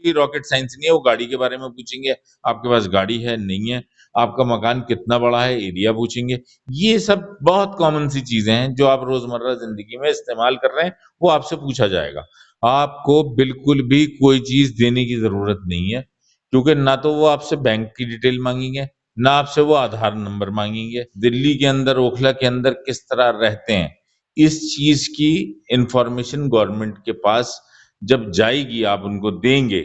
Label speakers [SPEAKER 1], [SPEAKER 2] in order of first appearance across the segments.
[SPEAKER 1] कोई rocket science नहीं है, वो गाड़ी के बारे में पूछेंगे, आपके पास गाड़ी है, नहीं है, आपका मकान कितना बड़ा है, एरिया पूछेंगे। ये सब बहुत कॉमन सी चीज़ें हैं जो आप रोज़मर्रा ज़िंदगी में इस्तेमाल कर रहे हैं, वो आपसे पूछा जाएगा। आपको बिल्कुल भी कोई चीज़ देने की ज़रूरत नहीं है, क्योंकि ना तो वो आपसे बैंक की डिटेल माँगेंगे, ना आपसे वो आधार नंबर माँगेंगे। दिल्ली के अंदर, ओखला के अंदर किस तरह रहते हैं, इस चीज़ की इन्फॉर्मेशन गवर्नमेंट के पास जब जाएगी, आप उनको देंगे,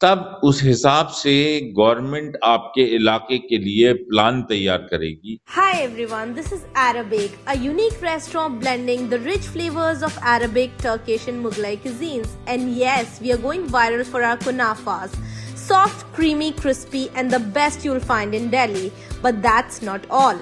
[SPEAKER 1] तब उस हिसाब से गवर्नमेंट आपके इलाके के लिए प्लान तैयार करेगी।
[SPEAKER 2] Hi everyone, this is Arabic, a unique restaurant blending the rich flavors of Arabic, Turkish, and Mughlai cuisines. And yes, we are going viral for our kunafas. Soft, creamy, crispy, and the best you'll find in Delhi. But that's not all.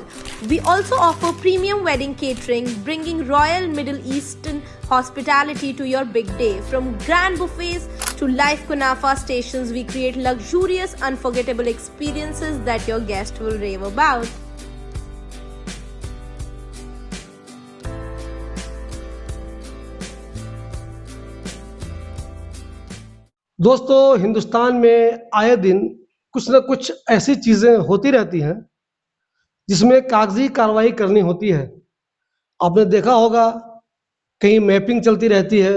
[SPEAKER 2] We also offer premium wedding catering, bringing royal Middle Eastern hospitality to your big day. From grand buffets to live kunafa stations, we create luxurious, unforgettable experiences that your guest will rave about.
[SPEAKER 3] दोस्तों, हिंदुस्तान में आए दिन कुछ न कुछ ऐसी चीज़ें होती रहती हैं जिसमें कागजी कार्रवाई करनी होती है। आपने देखा होगा कहीं मैपिंग चलती रहती है,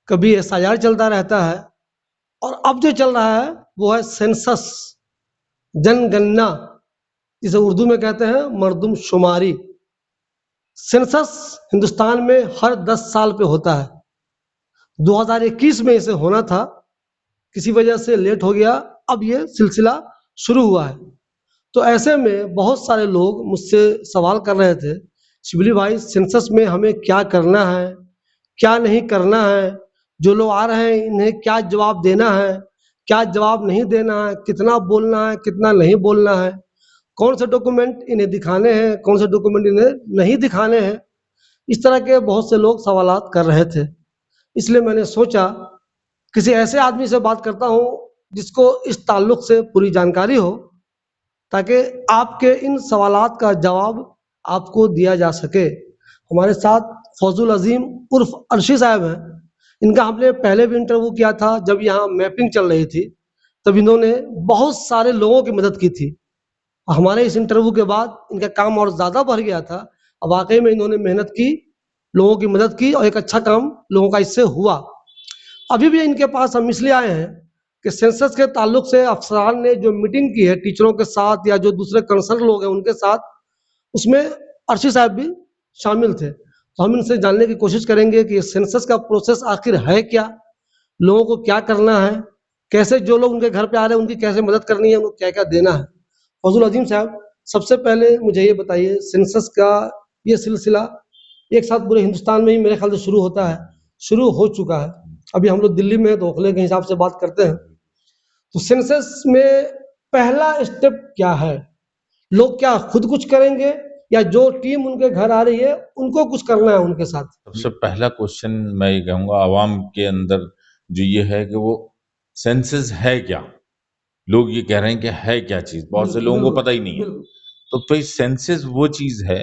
[SPEAKER 3] कभी एसआईआर चलता रहता है और अब जो चल रहा है वो है सेंसस, जनगणना, जिसे उर्दू में कहते हैं मर्दमशुमारी। सेंसस हिंदुस्तान में हर 10 साल पे होता है। 2021 में इसे होना था, किसी वजह से लेट हो गया, अब ये सिलसिला शुरू हुआ है। तो ऐसे में बहुत सारे लोग मुझसे सवाल कर रहे थे, शिबली भाई सेंसस में हमें क्या करना है, क्या नहीं करना है, जो लोग आ रहे हैं इन्हें क्या जवाब देना है, क्या जवाब नहीं देना है, कितना बोलना है, कितना नहीं बोलना है, कौन से डॉक्यूमेंट इन्हें दिखाने हैं, कौन से डॉक्यूमेंट इन्हें नहीं दिखाने हैं। इस तरह के बहुत से लोग सवालात कर रहे थे। इसलिए मैंने सोचा किसी ऐसे आदमी से बात करता हूँ जिसको इस ताल्लुक से पूरी जानकारी हो, ताकि आपके इन सवालात का जवाब आपको दिया जा सके। हमारे साथ फौजुल अजीम उर्फ अर्शी साहब हैं। इनका हमने पहले भी इंटरव्यू किया था, जब यहाँ मैपिंग चल रही थी, तब इन्होंने बहुत सारे लोगों की मदद की थी। हमारे इस इंटरव्यू के बाद इनका काम और ज़्यादा बढ़ गया था। अब वाकई में इन्होंने मेहनत की, लोगों की मदद की और एक अच्छा काम लोगों का इससे हुआ। अभी भी इनके पास हम इसलिए आए हैं कि सेंसस के ताल्लुक से अफसरान ने जो मीटिंग की है टीचरों के साथ या जो दूसरे कंसर्न लोग हैं उनके साथ, उसमें अर्शी साहब भी शामिल थे। तो हम इनसे जानने की कोशिश करेंगे कि सेंसस का प्रोसेस आखिर है क्या, लोगों को क्या करना है, कैसे जो लोग उनके घर पे आ रहे हैं उनकी कैसे मदद करनी है, उनको क्या क्या देना है। फजल अजीम साहब, सबसे पहले मुझे ये बताइए, सेंसस का ये सिलसिला एक साथ पूरे हिंदुस्तान में ही मेरे ख्याल से शुरू होता है, शुरू हो चुका है। अभी हम लोग दिल्ली में हैं तो ओखले के हिसाब से बात करते हैं। तो सेंसस में पहला स्टेप क्या है? लोग क्या खुद कुछ करेंगे या जो टीम उनके घर आ रही है उनको कुछ करना है उनके साथ?
[SPEAKER 1] सबसे पहला क्वेश्चन मैं ये कहूँगा आवाम के अंदर जो ये है कि वो सेंसस है क्या? लोग ये कह रहे हैं कि है क्या चीज़? बहुत से लोगों को पता ही नहीं है। तो भाई सेंसस वो चीज़ है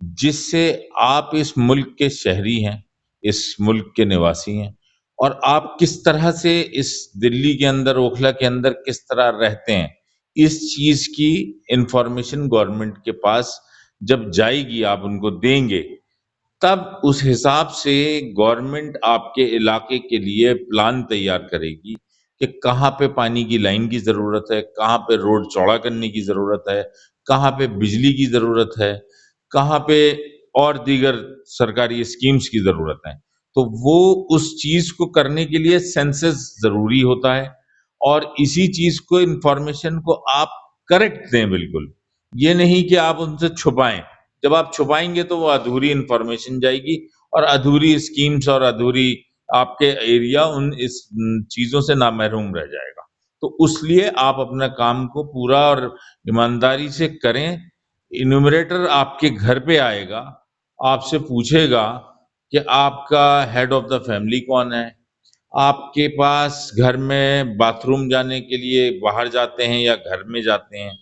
[SPEAKER 1] जिससे आप इस मुल्क के शहरी हैं, इस मुल्क के निवासी हैं और आप किस तरह से इस दिल्ली के अंदर, ओखला के अंदर किस तरह रहते हैं, इस चीज़ की इन्फॉर्मेशन गवर्नमेंट के पास जब जाएगी, आप उनको देंगे, तब उस हिसाब से गवर्नमेंट आपके इलाके के लिए प्लान तैयार करेगी कि कहाँ पे पानी की लाइन की ज़रूरत है, कहाँ पे रोड चौड़ा करने की ज़रूरत है, कहाँ पे बिजली की ज़रूरत है, कहाँ पे और दीगर सरकारी स्कीम्स की ज़रूरत है। तो वो उस चीज़ को करने के लिए सेंसस ज़रूरी होता है और इसी चीज़ को इन्फॉर्मेशन को आप करेक्ट दें बिल्कुल। ये नहीं कि आप उनसे छुपाएँ। जब आप छुपाएँगे तो वो अधूरी इन्फॉर्मेशन जाएगी और अधूरी स्कीम्स और अधूरी आपके एरिया चीज़ों से ना महरूम रह जाएगा। तो उसलिए आप अपना काम को पूरा और ईमानदारी से करें। इन्यूमरेटर आपके घर पे आएगा, आपसे पूछेगा कि आपका हेड ऑफ़ द फैमिली कौन है? आपके पास घर में बाथरूम जाने के लिए बाहर जाते हैं या घर में जाते हैं?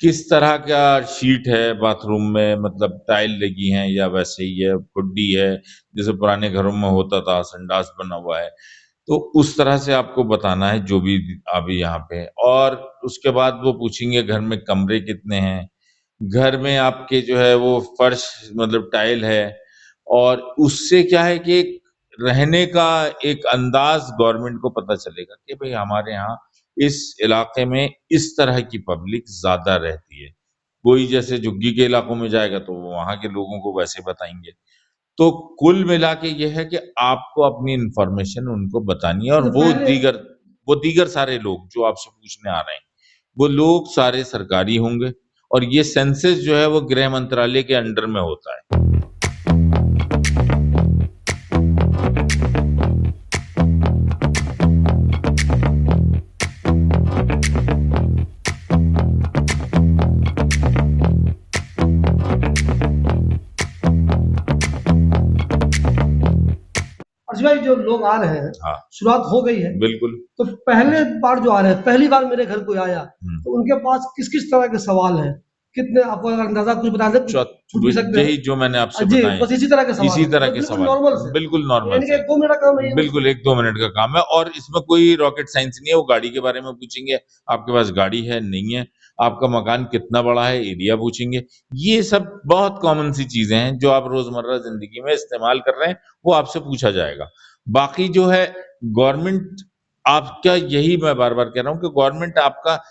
[SPEAKER 1] किस तरह का शीट है बाथरूम में, मतलब टाइल लगी हैं या वैसे ही है, हुड्डी है, जैसे पुराने घरों में होता था, संडास बना हुआ है। तो उस तरह से आपको बताना है जो भी अभी यहाँ पे। और उसके बाद वो पूछेंगे घर में कमरे कितने हैं, घर में आपके जो है वो फर्श मतलब टाइल है, और उससे क्या है कि एक रहने का एक अंदाज गवर्नमेंट को पता चलेगा कि भाई हमारे यहाँ इस इलाके में इस तरह की पब्लिक ज्यादा रहती है। कोई जैसे झुग्गी के इलाकों में जाएगा तो वो वहां के लोगों को वैसे बताएंगे। तो कुल मिला के ये है कि आपको अपनी इंफॉर्मेशन उनको बतानी है, और
[SPEAKER 3] तो पहले
[SPEAKER 1] वो दीगर सारे लोग जो आपसे पूछने आ रहे हैं, वो लोग सारे सरकारी होंगे, और ये सेंसस जो है वो गृह मंत्रालय के अंडर में होता है।
[SPEAKER 3] अर्जुन भाई, जो लोग आ रहे हैं,
[SPEAKER 1] हाँ,
[SPEAKER 3] शुरुआत हो गई है,
[SPEAKER 1] बिल्कुल।
[SPEAKER 3] तो पहले बार जो आ रहे हैं, पहली बार मेरे घर कोई आया,
[SPEAKER 1] हम्म।
[SPEAKER 3] तो उनके पास किस किस तरह के सवाल हैं, कितने, आपको अगर अंदाजा कुछ बता दें,
[SPEAKER 1] चौ
[SPEAKER 3] छूट भी सकते हैं।
[SPEAKER 1] यही जो मैंने आपसे
[SPEAKER 3] जी,
[SPEAKER 1] बताए,
[SPEAKER 3] बस इसी तरह के सवाल
[SPEAKER 1] इसी
[SPEAKER 3] हैं,
[SPEAKER 1] तरह
[SPEAKER 3] और
[SPEAKER 1] के
[SPEAKER 3] बिल्कुल
[SPEAKER 1] सवाल,
[SPEAKER 3] नॉर्मल से,
[SPEAKER 1] बिल्कुल नॉर्मल
[SPEAKER 3] यानी कि
[SPEAKER 1] से।
[SPEAKER 3] 1-2 मिनट का काम है ये मुश्किल।
[SPEAKER 1] बिल्कुल 1-2 मिनट का काम है, और इसमें कोई रॉकेट साइंस नहीं है। वो गाड़ी के बारे में पूछेंगे, आपके पास गाड़ी है, नहीं है, आपका मकान कितना बड़ा है, एरिया पूछेंगे। ये सब बहुत कॉमन सी चीजें हैं जो आप रोजमर्रा जिंदगी में इस्तेमाल कर रहे हैं, वो आपसे पूछा जाएगा। बाकी जो है गवर्नमेंट आपका, यही मैं बार-बार कह रहा हूँ कि गवर्नमेंट आपका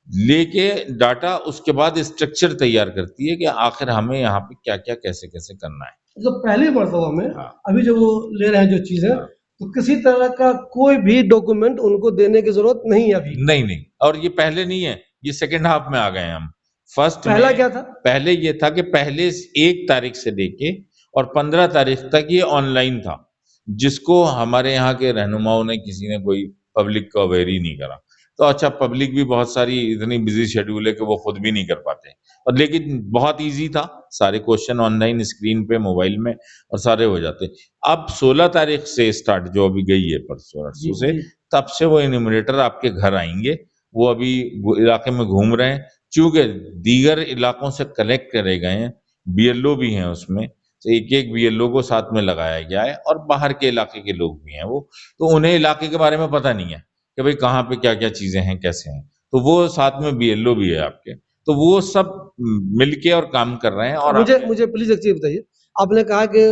[SPEAKER 1] लेके डाटा उसके बाद स्ट्रक्चर तैयार करती है कि आखिर हमें यहाँ पे क्या-क्या, कैसे-कैसे करना है।
[SPEAKER 3] जो पहली मर्तबा में,
[SPEAKER 1] हाँ,
[SPEAKER 3] अभी जो वो ले रहे हैं जो चीज़ें,
[SPEAKER 1] हाँ।
[SPEAKER 3] तो किसी तरह का कोई भी डॉक्यूमेंट उनको देने की ज़रूरत नहीं है अभी।
[SPEAKER 1] नहीं, नहीं, और ये पहले नहीं है, ये सेकंड हाफ में आ गए हैं हम। फर्स्ट
[SPEAKER 3] पहला
[SPEAKER 1] में
[SPEAKER 3] क्या था?
[SPEAKER 1] पहले ये था कि पहले 1 तारीख से लेके और 15 तारीख तक ये ऑनलाइन था, जिसको हमारे यहाँ के रहनुमाओं ने, किसी ने, कोई पब्लिक को अवेयर ही नहीं करा। तो अच्छा, पब्लिक भी बहुत सारी इतनी बिज़ी शेड्यूल है कि वो खुद भी नहीं कर पाते, और लेकिन बहुत ईज़ी था, सारे क्वेश्चन ऑनलाइन स्क्रीन पे मोबाइल में और सारे हो जाते। अब 16 तारीख से स्टार्ट, जो अभी गई है परसों-वरसों से,
[SPEAKER 3] जी।
[SPEAKER 1] तब से वो एन्यूमरेटर आपके घर आएँगे। वो अभी इलाके में घूम रहे हैं, चूँकि दीगर इलाकों से कलेक्ट करे गए हैं, बीएलओ भी हैं उसमें, तो एक-एक बीएलओ को साथ में लगाया गया है, और बाहर के इलाके के लोग भी हैं वो, तो उन्हें इलाके के बारे में पता नहीं है कि भाई कहाँ पे क्या-क्या चीज़ें हैं, कैसे हैं। तो वो साथ में बीएलओ भी है आपके, तो वो सब मिलके और काम कर रहे हैं, और
[SPEAKER 3] मुझे
[SPEAKER 1] आपके।
[SPEAKER 3] मुझे प्लीज़ एक चीज़ बताइए, आपने कहा कि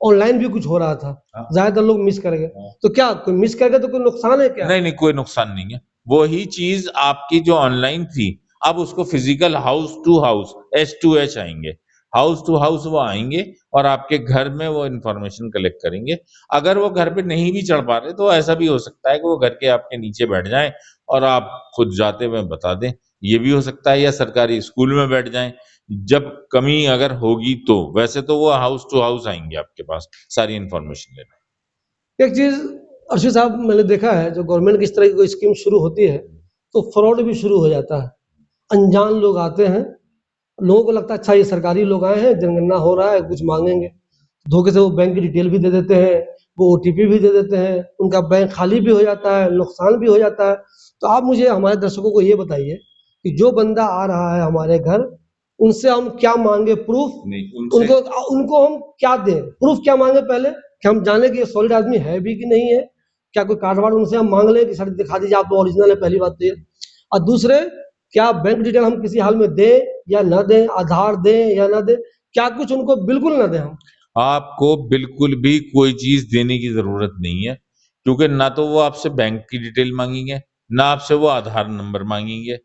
[SPEAKER 3] ऑनलाइन भी कुछ हो रहा था,
[SPEAKER 1] हाँ,
[SPEAKER 3] ज़्यादातर लोग मिस कर गए,
[SPEAKER 1] हाँ।
[SPEAKER 3] तो क्या कोई मिस कर गया तो कोई नुकसान है क्या?
[SPEAKER 1] नहीं, नहीं, कोई नुकसान नहीं है। वही चीज़ आपकी जो ऑनलाइन थी, अब उसको physical house to house, H to H आएँगे। हाउस टू हाउस वो आएँगे और आपके घर में वो इन्फॉर्मेशन कलेक्ट करेंगे। अगर वो घर पे नहीं भी चढ़ पा रहे, तो ऐसा भी हो सकता है कि वो घर के आपके नीचे बैठ जाएँ और आप खुद जाते हुए बता दें। ये भी हो सकता है, या सरकारी स्कूल में बैठ जाएँ, जब कमी अगर होगी तो। वैसे तो वो हाउस टू हाउस आएँगे आपके पास सारी इन्फॉर्मेशन लेने।
[SPEAKER 3] एक चीज़ अर्शी साहब, मैंने देखा है, जो गवर्नमेंट की इस तरह की कोई स्कीम शुरू होती है, तो फ्रॉड भी शुरू हो जाता है। अनजान लोग आते हैं, लोगों को लगता है अच्छा ये सरकारी लोग आए हैं, जनगणना हो रहा है, कुछ माँगेंगे। धोखे से वो बैंक की डिटेल भी दे देते हैं, वो ओटीपी भी दे देते हैं, उनका बैंक खाली भी हो जाता है, नुकसान भी हो जाता है। तो आप मुझे, हमारे दर्शकों को ये बताइए कि जो बंदा आ रहा है हमारे घर, उनसे हम क्या माँगे प्रूफ़?
[SPEAKER 1] नहीं, उनसे
[SPEAKER 3] उनको हम क्या दें? प्रूफ़ क्या माँगे पहले, कि हम जाने कि ये सॉलिड आदमी है भी कि नहीं है? क्या कोई कार्ड-वार्ड उनसे हम माँग लें कि सर दिखा दीजिए आप तो ओरिजिनल है, पहली बात तो ये। और दूसरे, क्या बैंक डिटेल हम किसी हाल में दें या ना दें? आधार दें या ना दें? क्या कुछ उनको बिल्कुल ना दें हम?
[SPEAKER 1] आपको बिल्कुल भी कोई चीज़ देने की ज़रूरत नहीं है, क्योंकि ना तो वो आपसे बैंक की डिटेल माँगेंगे, ना आपसे वो आधार नंबर माँगेंगे,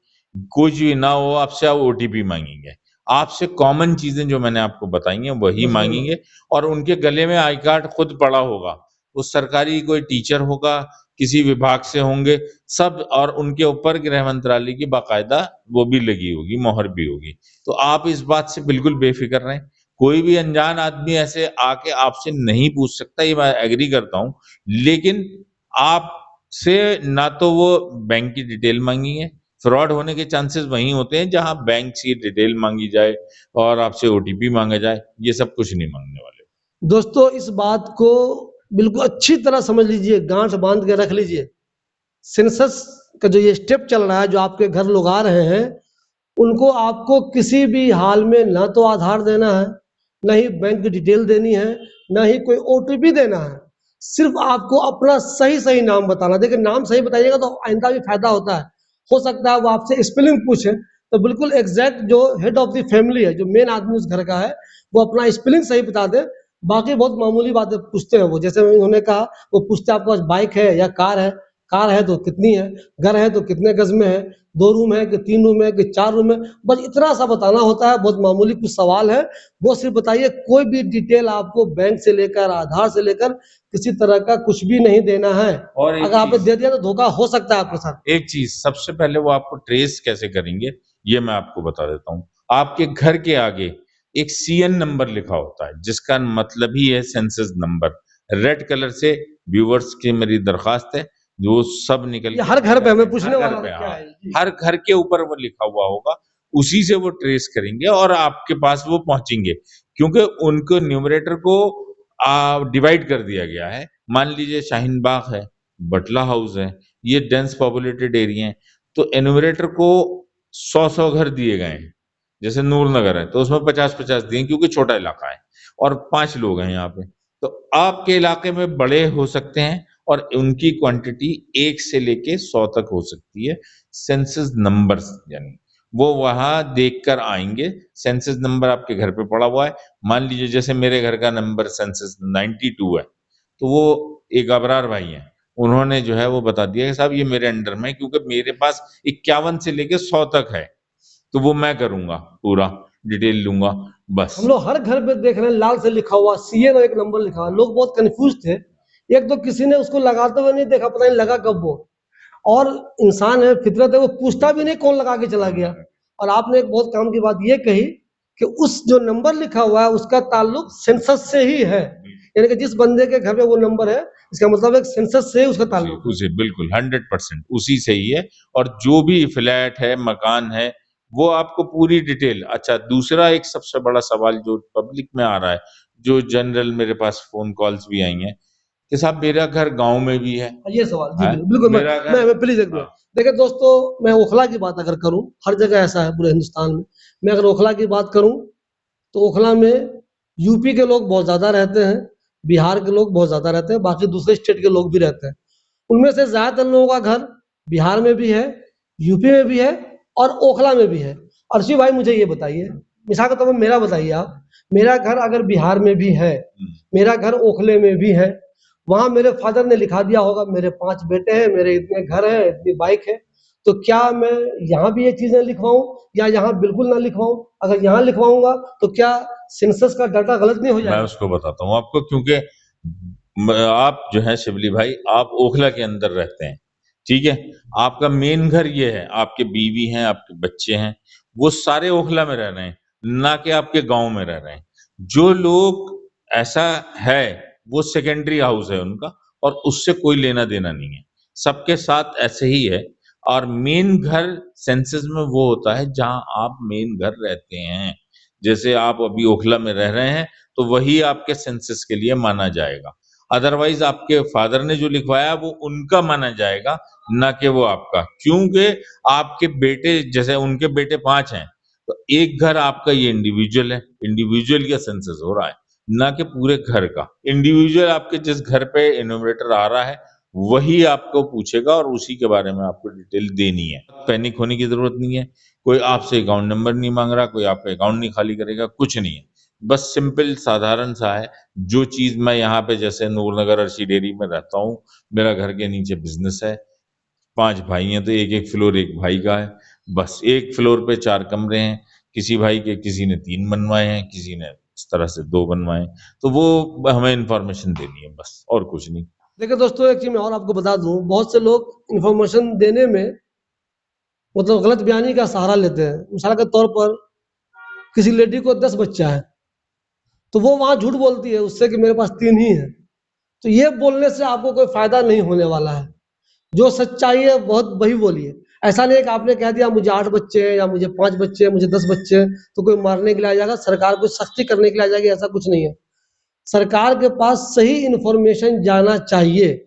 [SPEAKER 1] कुछ भी ना, वो आपसे ओटीपी माँगेंगे। आपसे कॉमन चीज़ें जो मैंने आपको बताई हैं वही
[SPEAKER 3] बस वही।
[SPEAKER 1] माँगेंगे, और उनके गले में आई कार्ड खुद पड़ा होगा। वो सरकारी कोई टीचर होगा, किसी विभाग से होंगे, सब, और उनके ऊपर गृह मंत्रालय की बाकायदा वो भी लगी होगी, मोहर भी होगी। तो आप इस बात से बिल्कुल बेफ़िक्र रहें। कोई भी अनजान आदमी ऐसे आके आपसे नहीं पूछ सकता, ये मैं एग्री करता हूँ। लेकिन आपसे ना तो वो बैंक की डिटेल माँगेंगे, फ्रॉड होने के चांसेस वहीं होते हैं जहाँ बैंक की डिटेल माँगी जाए और आपसे ओटीपी माँगा जाए, ये सब कुछ नहीं माँगने वाले।
[SPEAKER 3] दोस्तों, इस बात को बिल्कुल अच्छी तरह समझ लीजिए, गाँठ बाँध के रख लीजिए। सेंसस का जो ये स्टेप चल रहा है, जो आपके घर लोग आ रहे हैं, उनको आपको किसी भी हाल में ना तो आधार देना है, ना ही बैंक की डिटेल देनी है, ना ही कोई ओटीपी देना है। सिर्फ आपको अपना सही सही नाम बताना। देखिए नाम सही बताइएगा तो आइंदा भी फायदा होता है। हो सकता है वो आपसे स्पेलिंग पूछे, तो बिल्कुल एग्जैक्ट जो हेड ऑफ द फैमिली है, जो मेन आदमी उस घर का है, वो अपना स्पेलिंग सही बता दे। बाकी बहुत मामूली बातें पूछते हैं वो, जैसे उन्होंने कहा, वो पूछते हैं आपके पास बाइक है या कार है, कार है तो कितनी है, घर है तो कितने गज में है, 2 रूम है कि 3 रूम है कि 4 रूम है, बस इतना सा बताना होता है। बहुत मामूली कुछ सवाल है, वो सिर्फ बताइए। कोई भी डिटेल आपको बैंक से लेकर आधार से लेकर किसी तरह का कुछ भी नहीं देना है।
[SPEAKER 1] और एक
[SPEAKER 3] अगर आपने
[SPEAKER 1] चीज,
[SPEAKER 3] दे दिया तो धोखा हो सकता है आपके साथ।
[SPEAKER 1] एक चीज सबसे पहले वो आपको ट्रेस कैसे करेंगे, ये मैं आपको बता देता हूँ। आपके घर के आगे एक सीएन नंबर लिखा होता है, जिसका मतलब ही है सेंसस नंबर। रेड कलर से व्यूवर्स की मेरी दरखास्त है, जो सब निकल
[SPEAKER 3] ये
[SPEAKER 1] के
[SPEAKER 3] हर घर पे, मैं
[SPEAKER 1] हर
[SPEAKER 3] पूछने
[SPEAKER 1] घर
[SPEAKER 3] वाला
[SPEAKER 1] पे,
[SPEAKER 3] था क्या
[SPEAKER 1] हाँ,
[SPEAKER 3] है जी।
[SPEAKER 1] हर घर के ऊपर वो लिखा हुआ होगा। उसी से वो ट्रेस करेंगे और आपके पास वो पहुंचेंगे, क्योंकि उनको न्यूमरेटर को डिवाइड कर दिया गया है। मान लीजिए शाहीन बाग है, बटला हाउस है, ये डेंस पॉपुलेटेड एरिया है, तो एनुमरेटर को 100-100 घर दिए गए हैं। जैसे नूर नगर है तो उसमें 50-50 दिए, क्योंकि छोटा इलाका है और 5 लोग हैं यहाँ पे। तो आपके इलाके में बड़े हो सकते हैं और उनकी क्वांटिटी 1 से लेके 100 तक हो सकती है। सेंसस नंबर्स यानी वो वहां देखकर आएंगे। सेंसस नंबर आपके घर पे पड़ा हुआ है। मान लीजिए जैसे मेरे घर का नंबर सेंसस 92 है, तो वो एक अबरार भाई हैं, उन्होंने जो है वो बता दिया कि साहब ये मेरे अंडर में है, क्योंकि मेरे पास 51 से लेके 100 तक है, तो वो मैं करूंगा, पूरा डिटेल लूंगा बस।
[SPEAKER 3] हम लोग हर घर पे देख रहे हैं लाल से लिखा हुआ सीएन और एक नंबर लिखा हुआ। लोग बहुत कंफ्यूज थे। एक तो किसी ने उसको लगाते हुए नहीं देखा, पता नहीं लगा कब वो। और इंसान है, फितरत है, वो पूछता भी नहीं कौन लगा के चला गया। और आपने एक बहुत काम की बात ये कही कि उस जो नंबर लिखा हुआ है उसका ताल्लुक सेंसस से ही है। यानी कि जिस बंदे के घर पे वो नंबर है, इसका मतलब एक सेंसस से ही उसका
[SPEAKER 1] उसी
[SPEAKER 3] ताल्लुक है।
[SPEAKER 1] उसी बिल्कुल 100% उसी से ही है। और जो भी फ्लैट है, मकान है, वो आपको पूरी डिटेल। अच्छा, दूसरा एक सबसे बड़ा सवाल जो पब्लिक में आ रहा है, जो जनरल मेरे पास फोन कॉल्स भी आई हैं कि साहब मेरा घर गांव में भी
[SPEAKER 3] ये सवाल जी,
[SPEAKER 1] है
[SPEAKER 3] बिल्कुल बिल्कुल।
[SPEAKER 1] मेरा घर,
[SPEAKER 3] मैं प्लीज एक मिनट।
[SPEAKER 1] हाँ,
[SPEAKER 3] देखिए दोस्तों, मैं ओखला की बात अगर करूं, हर जगह ऐसा है पूरे हिंदुस्तान में। मैं अगर ओखला की बात करूं तो ओखला में यूपी के लोग बहुत ज्यादा रहते हैं, बिहार के लोग बहुत ज्यादा रहते हैं, बाकी दूसरे स्टेट के लोग भी रहते हैं। उनमें से ज्यादातर लोगों का घर बिहार में भी है, यूपी में भी है और ओखला में भी है। अर्शी भाई मुझे ये बताइए, मिसाल के तौर पर मेरा बताइए आप। मेरा घर अगर बिहार में भी है, मेरा घर ओखले में भी है, वहां मेरे फादर ने लिखा दिया होगा मेरे 5 बेटे हैं, मेरे इतने घर हैं, इतनी बाइक है, तो क्या मैं यहाँ भी ये चीजें लिखवाऊं या यहाँ बिल्कुल ना लिखवाऊं? अगर यहाँ लिखवाऊंगा तो क्या सेंसस का डाटा गलत नहीं हो
[SPEAKER 1] मैं
[SPEAKER 3] जाएगा?
[SPEAKER 1] उसको बताता हूँ आपको, क्योंकि आप जो है शिवली भाई, आप ओखला के अंदर रहते हैं, ठीक है। आपका मेन घर ये है, आपके बीवी हैं, आपके बच्चे हैं, वो सारे ओखला में रह रहे हैं, ना कि आपके गांव में रह रहे हैं। जो लोग ऐसा है, वो सेकेंडरी हाउस है उनका, और उससे कोई लेना देना नहीं है। सबके साथ ऐसे ही है। और मेन घर सेंसस में वो होता है जहां आप मेन घर रहते हैं। जैसे आप अभी ओखला में रह रहे हैं, तो वही आपके सेंसस के लिए माना जाएगा। अदरवाइज आपके फादर ने जो लिखवाया वो उनका माना जाएगा, ना कि वो आपका। क्योंकि आपके बेटे, जैसे उनके बेटे 5 हैं, तो एक घर आपका ये इंडिविजुअल है, इंडिविजुअल का सेंसस हो रहा है, ना कि पूरे घर का। इंडिविजुअल आपके जिस घर पे इन्यूमरेटर आ रहा है, वही आपको पूछेगा और उसी के बारे में आपको डिटेल देनी है। पैनिक होने की जरूरत नहीं है। कोई आपसे अकाउंट नंबर नहीं मांग रहा, कोई आपका अकाउंट नहीं खाली करेगा, कुछ नहीं है। बस सिंपल साधारण सा है। जो चीज मैं यहाँ पे जैसे नूरनगर अर्शी डेयरी में रहता हूँ, मेरा घर के नीचे बिजनेस है, 5 भाई हैं, तो एक एक फ्लोर एक भाई का है। बस एक फ्लोर पे 4 कमरे हैं, किसी भाई के किसी ने 3 बनवाए हैं, किसी ने इस तरह से 2 बनवाए हैं। तो वो हमें इंफॉर्मेशन देनी है बस, और कुछ नहीं।
[SPEAKER 3] देखिए दोस्तों, एक चीज मैं और आपको बता दूं, बहुत से लोग इंफॉर्मेशन देने में मतलब गलत बयानी का सहारा लेते हैं। मिसाल के तौर पर किसी लेडी को 10 बच्चा है, तो वो वहां झूठ बोलती है उससे कि मेरे पास 3 ही है। तो ये बोलने से आपको कोई फायदा नहीं होने वाला है। जो सच्चाई है बहुत वही बोलिए। ऐसा नहीं है कि आपने कह दिया मुझे 8 बच्चे हैं या मुझे 5 बच्चे हैं, मुझे 10 बच्चे हैं, तो कोई मारने के लिए आ जाएगा, सरकार कोई सख्ती करने के लिए आ जाएगी, ऐसा कुछ नहीं है। सरकार के पास सही इंफॉर्मेशन जाना चाहिए।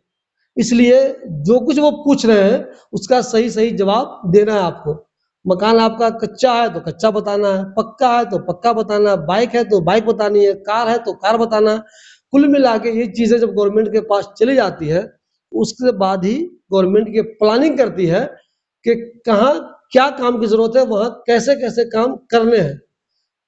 [SPEAKER 3] इसलिए जो कुछ वो पूछ रहे हैं उसका सही सही जवाब देना है आपको। मकान आपका कच्चा है तो कच्चा बताना है, पक्का है तो पक्का बताना है, बाइक है तो बाइक बतानी है, कार है तो कार बताना है। कुल मिला के ये चीज़ें जब गवर्नमेंट के पास चली जाती है, उसके बाद ही गवर्नमेंट ये प्लानिंग करती है कि कहाँ क्या काम की ज़रूरत है, वहाँ कैसे-कैसे काम करने हैं।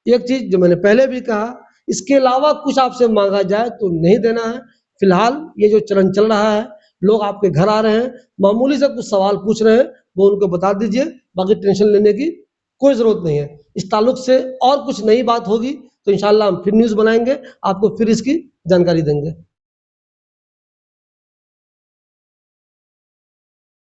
[SPEAKER 3] एक चीज़ जो मैंने पहले भी कहा, इसके अलावा कुछ आपसे माँगा जाए तो नहीं देना है। फिलहाल ये जो चलन चल रहा है, लोग आपके घर आ रहे हैं, मामूली से कुछ सवाल पूछ रहे हैं, वो उनको बता दीजिए, बाकी टेंशन लेने की कोई ज़रूरत नहीं है। इस ताल्लुक से और कुछ नई बात होगी तो इंशाअल्लाह हम फिर न्यूज़ बनाएँगे, आपको फिर इसकी जानकारी देंगे।